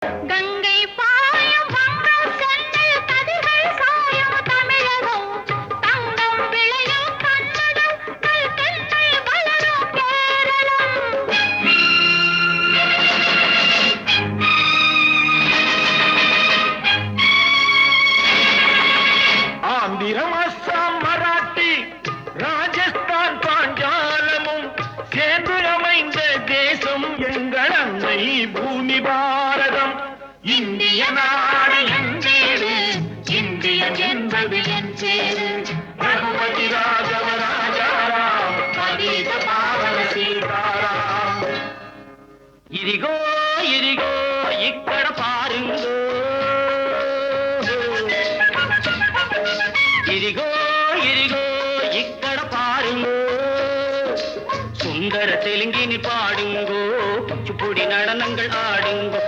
கங்கை பாயும் வங்கம் சென்னில் கதிர்கள் சாயும் தமிழகம் தங்கம் விளையும் கன்னடம் கல் தென்னை வளரும் கேரளம். ஆந்திரம் அஸ்ஸாம் மராட்டி ராஜஸ்தான் பாஞ்சாலமும் சேர்ந்து அமைந்த தேசம் எங்கள் அன்னை பூமி பாரதம். இந்திய நாடு என் வீடு, இந்தியன் என்பது என் பேரு. ரகுபதி ராகவ ராஜாராம், பதீத பாவன சீதாராம். ఇదిగో ఇదిగో ఇక్కడ పారుంగో, ఇదిగో ఇదిగో ఇక్కడ పారుంగో. சுந்தர தெலுங்கினி பாடுங்கோ, குச்சிப்புடி நடனங்கள் ஆடுங்கோ.